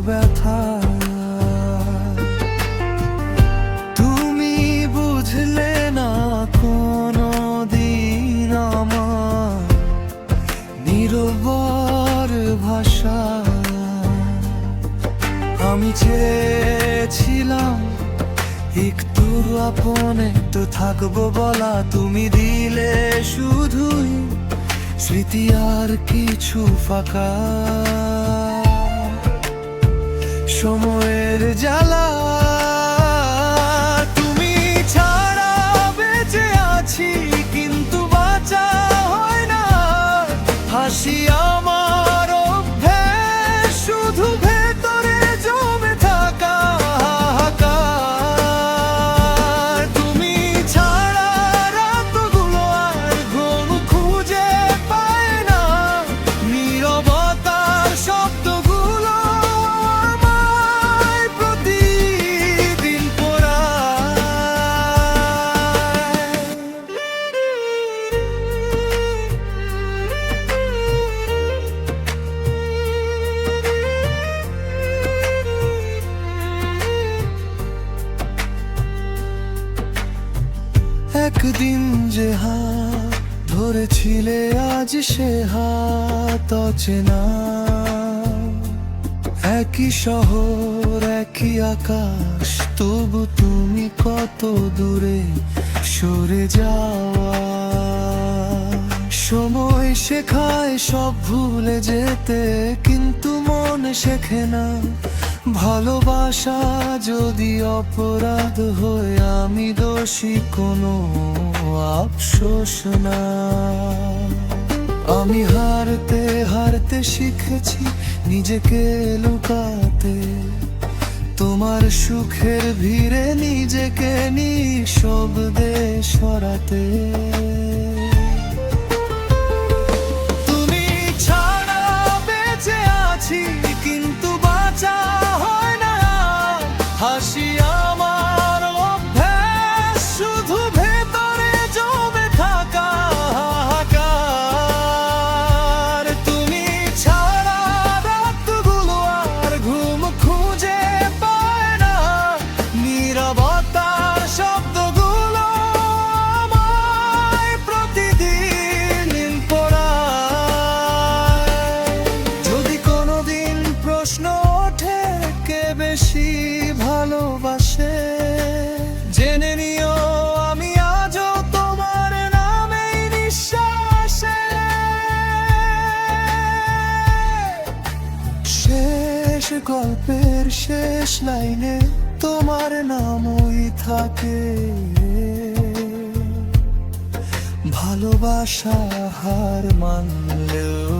ব্যথা। তুমি বুঝলে না কোনো দিন আমার নীরবর ভাষা। আমি চেয়েছিলাম একটু আপনে তো থাকবো বলা, তুমি দিলে শুধুই স্মৃতি আর কিছু ফাঁকা। সময়ের জ্বালা, তুমি ছাড়া বেঁচে আছি কিন্তু বাঁচা হয় না। হাসি আমার অভ্যেস, শুধু ভেতরে জমে থাকা হাহাকার। তুমি ছাড়া রাতগুলো আর ঘুম খুঁজে পায় না। নীরবতার শব্দগুলো আমায় প্রতিদিন একদিন যে হাত ধরেছিলে আজ সে হাত অচেনা। একই শহর একই আকাশ, তবু তুমি কত দূরে সরে যাওয়া। সময় শেখায় সব ভুলে যেতে, কিন্তু মন শেখে না ভালোবাসা যদি অপরাধ হয়ে। আমি দোষী কোনো আফসোস না। আমি হারতে হারতে শিখেছি নিজেকে লুকাতে, তোমার সুখের ভিড়ে নিজেকে নিঃশব্দে সরাতে। তুমি ছাড়া বেঁচে আছি কিন্তু বাঁচা হয় না। হাসি আমার অভ্যেস, শুধু ভেতরে জমে থাকা হাহাকার। তুমি ছাড়া রাতগুলো আর ঘুম খুঁজে পায় না। নীরবতার শব্দগুলো আমায় প্রতিদিন পড়ায়। যদি কোনোদিন প্রশ্ন ওঠে কে বেশি ভালোবাসে, জেনে নিও আমি আজও তোমার নামেই নিঃশ্বাসে। শেষ গল্পের শেষ লাইনে তোমার নামই থাকে। ভালোবাসা হার মানলেও